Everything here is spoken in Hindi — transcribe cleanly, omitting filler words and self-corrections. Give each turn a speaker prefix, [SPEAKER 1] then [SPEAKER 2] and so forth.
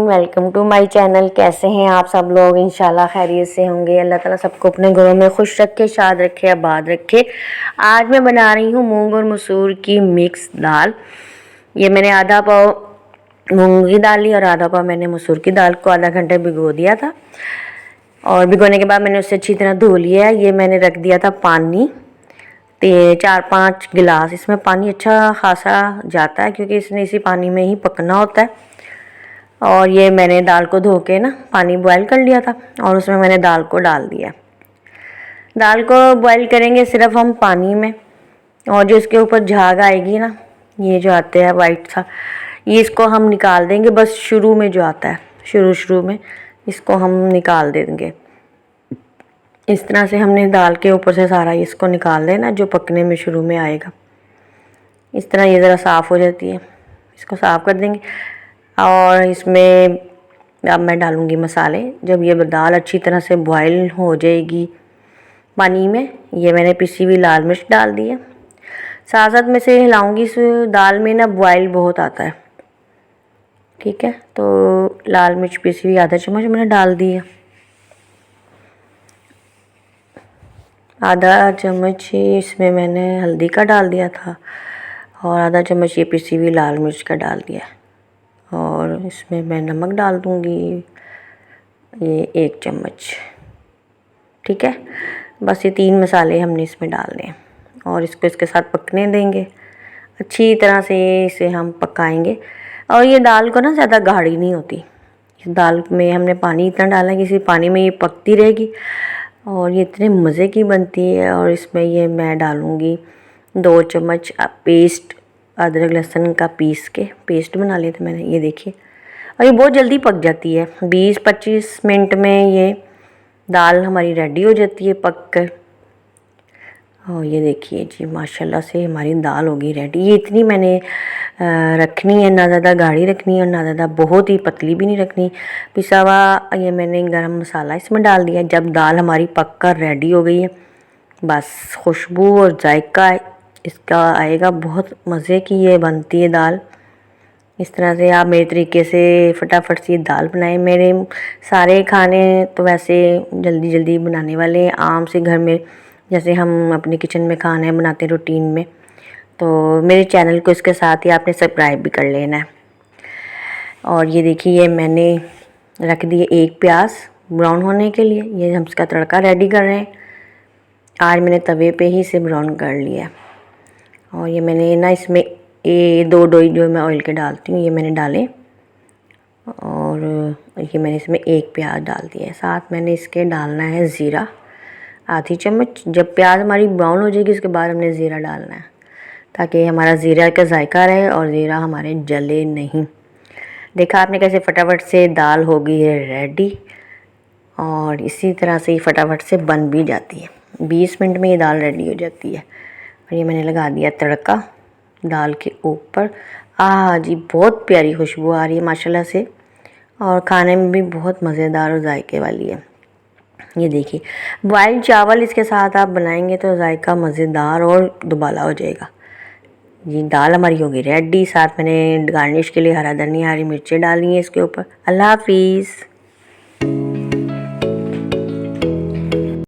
[SPEAKER 1] Welcome to my channel. कैसे हैं आप सब लोग? इंशाल्लाह खैरियत से होंगे। अल्लाह ताला सबको अपने घरों में खुश रखे, शाद रखे, आबाद रखे। आज मैं बना रही हूँ मूंग और मसूर की मिक्स दाल। ये मैंने आधा पाव मूंग की दाल ली और आधा पाव मैंने मसूर की दाल को आधा घंटे भिगो दिया था। और भिगोने के बाद मैंने उसे अच्छी तरह धो लिया है। ये मैंने रख दिया था पानी, 4-5 गिलास। इसमें पानी अच्छा खासा जाता है क्योंकि इसने इसी पानी में ही पकना होता है। और ये मैंने दाल को धो के ना पानी बॉयल कर लिया था और उसमें मैंने दाल को डाल दिया। दाल को बॉयल करेंगे सिर्फ हम पानी में, और जो इसके ऊपर झाग आएगी ना, ये जो आते हैं वाइट सा, ये इसको हम निकाल देंगे। बस शुरू में जो आता है, शुरू में इसको हम निकाल देंगे। इस तरह से हमने दाल के ऊपर से सारा इसको निकाल देना जो पकने में शुरू में आएगा। इस तरह ये ज़रा साफ़ हो जाती है, इसको साफ़ कर देंगे। और इसमें अब मैं डालूँगी मसाले। जब ये दाल अच्छी तरह से बॉयल हो जाएगी पानी में, ये मैंने पिसी हुई लाल मिर्च डाल दी है। साथ साथ में से हिलाऊंगी। इस दाल में ना बॉयल बहुत आता है, ठीक है। तो लाल मिर्च पिसी हुई आधा चम्मच मैंने डाल दी है। आधा चम्मच इसमें मैंने हल्दी का डाल दिया था और आधा चम्मच ये पिसी हुई लाल मिर्च का डाल दिया। और इसमें मैं नमक डाल दूँगी, ये 1 चम्मच, ठीक है। बस ये 3 मसाले हमने इसमें डालने हैं और इसको इसके साथ पकने देंगे। अच्छी तरह से इसे हम पकाएंगे। और ये दाल को ना ज़्यादा गाढ़ी नहीं होती। इस दाल में हमने पानी इतना डाला है कि इसी पानी में ये पकती रहेगी और ये इतने मज़े की बनती है। और इसमें ये मैं डालूँगी 2 चम्मच पेस्ट, अदरक लहसुन का पीस के पेस्ट बना लिया था मैंने, ये देखिए। और ये बहुत जल्दी पक जाती है, 20-25 मिनट में ये दाल हमारी रेडी हो जाती है पक कर। और ये देखिए जी, माशाल्लाह से हमारी दाल होगी रेडी। ये इतनी मैंने रखनी है, ना ज़्यादा गाढ़ी रखनी है और ना ज़्यादा बहुत ही पतली भी नहीं रखनी। पिसा हुआ ये मैंने गरम मसाला इसमें डाल दिया। जब दाल हमारी पक कर रेडी हो गई है, बस खुशबू और जायका इसका आएगा। बहुत मज़े की ये बनती है दाल। इस तरह से आप मेरे तरीके से फटाफट से दाल बनाएं। मेरे सारे खाने तो वैसे जल्दी जल्दी बनाने वाले हैं, आम से घर में जैसे हम अपने किचन में खाने बनाते हैं रूटीन में। तो मेरे चैनल को इसके साथ ही आपने सब्सक्राइब भी कर लेना है। और ये देखिए मैंने रख दिए 1 प्याज ब्राउन होने के लिए। ये हम इसका तड़का रेडी कर रहे हैं। आज मैंने तवे पे ही इसे ब्राउन कर लिया। और ये मैंने ना इसमें 2 डोई जो मैं ऑयल के डालती हूँ, ये मैंने डाले। और ये मैंने इसमें 1 प्याज डाल दिया है। साथ मैंने इसके डालना है ज़ीरा, आधी चम्मच। जब प्याज हमारी ब्राउन हो जाएगी उसके बाद हमने ज़ीरा डालना है, ताकि हमारा ज़ीरा का जायका रहे और ज़ीरा हमारे जले नहीं। देखा आपने कैसे फटाफट से दाल हो गई है रेडी। और इसी तरह से ही फटाफट से बन भी जाती है, 20 मिनट में ये दाल रेडी हो जाती है। और ये मैंने लगा दिया तड़का दाल के ऊपर। जी, बहुत प्यारी खुशबू आ रही है माशाल्लाह से, और खाने में भी बहुत मज़ेदार और जायके वाली है। ये देखिए, बॉइल्ड चावल इसके साथ आप बनाएंगे तो जायका मज़ेदार और दुबाला हो जाएगा। ये दाल हमारी होगी रेडी। साथ मैंने गार्निश के लिए हरा धनिया, हरी मिर्चें डाली हैं इसके ऊपर। अल्लाह हाफिज़।